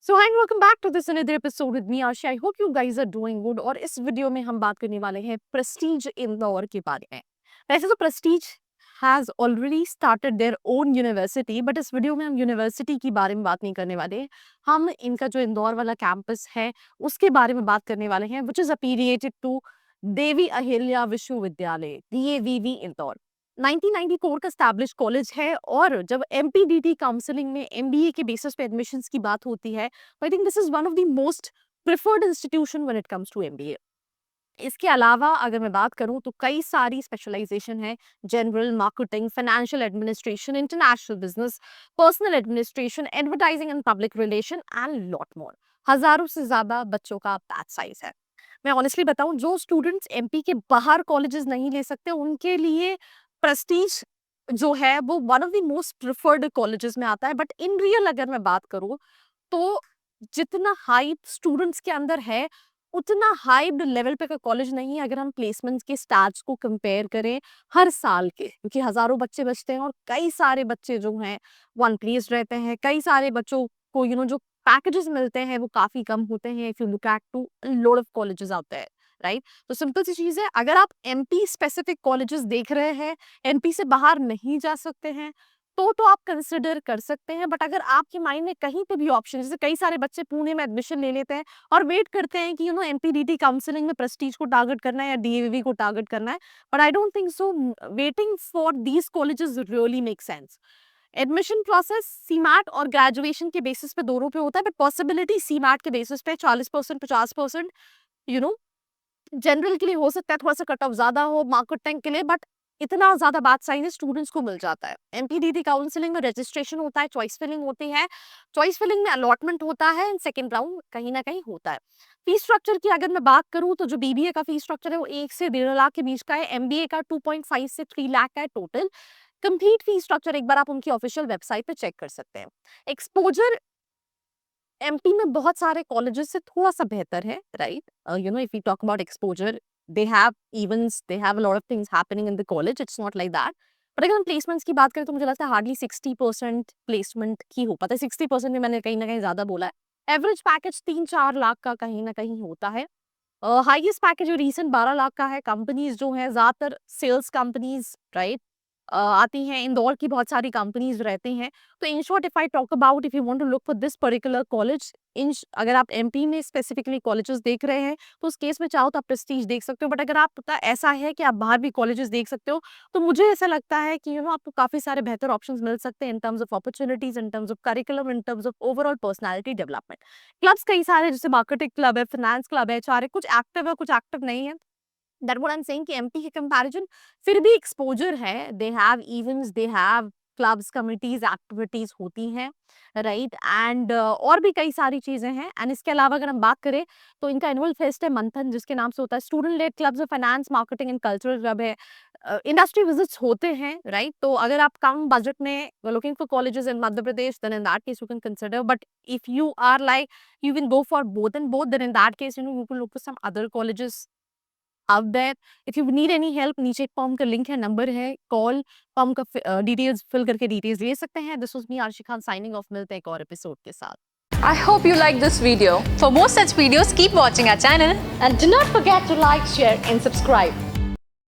So hi and welcome back to this another episode with me Asha. I hope you guys are doing good. और इस video में हम बात करने वाले हैं प्रेस्टीज इंदौर के बारे में। वैसे तो Prestige has already started their own university, but इस वीडियो में हम यूनिवर्सिटी के बारे में बात नहीं करने वाले। हम इनका जो इंदौर वाला कैंपस है उसके बारे में बात करने वाले हैं, which is affiliated to Devi Ahilya विश्वविद्यालय DAVV इंदौर। 1994 का स्टैब्लिश कॉलेज है। और जब MPDT काउंसलिंग में MBA के बेसिस पे एडमिशंस की बात होती है, I think this is one of the most preferred institution when it comes to MBA। इसके अलावा अगर मैं बात करूं तो कई सारी स्पेशलाइजेशन है, general, marketing, financial administration, international business, personal administration, advertising and public relation and lot more. हजारों से ज्यादा बच्चों का बैच साइज है। मैं ऑनेस्टली बताऊं, जो स्टूडेंट्स MP के बाहर कॉलेजेस नहीं ले सकते उनके लिए प्रेस्टीज जो है वो one of the most preferred colleges में आता है। बट इन रियल अगर मैं बात करूं तो जितना हाइप स्टूडेंट्स के अंदर है उतना हाइप्ड लेवल पे का कॉलेज नहीं है अगर हम प्लेसमेंट्स के स्टार्ट्स को कंपेयर करें हर साल के, क्योंकि हजारों बच्चे बचते हैं और कई सारे बच्चे जो हैं वन प्लेस रहते हैं। कई सारे बच्चों को जो पैकेजेस मिलते हैं वो काफी कम होते हैं if you look at to load of colleges out there, right. तो सिंपल सी चीज है, अगर आप MP स्पेसिफिक कॉलेजेस देख रहे हैं, MP से बाहर नहीं जा सकते हैं, तो आप कंसिडर कर सकते हैं। बट अगर आपके माइंड में कहीं पे भी ऑप्शन, जैसे कई सारे बच्चे पुणे में एडमिशन ले लेते हैं और वेट करते हैं कि MPDT काउंसलिंग में प्रेस्टीज को टारगेट करना है या DAVV को टारगेट करना है, but I don't think so waiting for these colleges really make sense. Admission process CMAT और ग्रेजुएशन के बेसिस पे दोनों पे होता है, बट पॉसिबिलिटी CMAT के बेसिस पे 40% 50% यू नो जनरल के लिए हो सकता है, थोड़ा सा कट ऑफ ज्यादा हो मार्केटिंग के लिए, बट इतना ज्यादा बात साइंस स्टूडेंट्स को मिल जाता है। MPDT काउंसलिंग में रजिस्ट्रेशन होता है, चॉइस फिलिंग होती है, चॉइस फिलिंग में अलॉटमेंट होता है एंड सेकंड राउंड कहीं ना कहीं होता है। फीस स्ट्रक्चर की अगर मैं बात करूं तो जो BBA का फीस स्ट्रक्चर है वो 1 से 1.5 लाख के बीच का है, MBA का 2.5 से 3 लाख का है टोटल। कंप्लीट फीस स्ट्रक्चर एक बार आप उनकी ऑफिशियल वेबसाइट पे चेक कर सकते हैं। एक्सपोजर MP में बहुत सारे कॉलेजेस से थोड़ा सा बेहतर है, right. If we talk about exposure, they have events, they have a lot of things happening in the college, it's not like that. But अगर हम प्लेसमेंट्स की बात करें तो मुझे लगता है हार्डली 60% प्लेसमेंट ही हो पाता है। 60% में मैंने कहीं ना कहीं ज्यादा बोला है। एवरेज पैकेज 3-4 लाख का कहीं ना कहीं होता है। हाईएस्ट पैकेज जो रिसेंट 12 लाख का है। कंपनीज जो है ज्यादातर सेल्स कंपनीज, राइट, आती हैं। इंदौर की बहुत सारी कंपनीज रहती हैं। तो in short if I talk about, if you want to look for this particular college, अगर आप MP में स्पेसिफिकली कॉलेजेस देख रहे हैं तो उस केस में चाहो तो आप प्रेस्टीज देख सकते हो। बट अगर आप पता ऐसा है कि आप बाहर भी कॉलेजेस देख सकते हो तो मुझे ऐसा लगता है कि आपको काफी सारे बेहतर ऑप्शंस मिल सकते हैं in terms of opportunities, in terms of curriculum, in terms of overall personality development. Clubs कई सारे, जैसे मार्केटिंग क्लब है, फाइनेंस क्लब है, चारे कुछ एक्टिव है कुछ एक्टिव नहीं है। That what I am saying कि MP के कंपैरिजन फिर भी एक्सपोजर है। दे have events, they have clubs, committees, activities होती हैं, राइट। एंड और भी कई सारी चीजें हैं। एंड इसके अलावा अगर हम बात करें तो इनका एनुअल फेस्ट है मंथन, जिसके नाम से होता है। Student led clubs of finance, marketing and cultural club है। इंडस्ट्री विजिट्स होते हैं, राइट। तो अगर आप कम बजट में looking for colleges in Madhya Pradesh, then in that case you can consider. But if you are like you can go for both and both, then in that case you can look for some other colleges out there. If you need any help, नीचे एक form का link है, number है, call, form का details fill करके details ले सकते हैं। This was me Aarshi Khan signing off. मिलते हैं एक और एपिसोड के साथ। I hope you like this video. For more such videos, keep watching our channel. And do not forget to like, share and subscribe.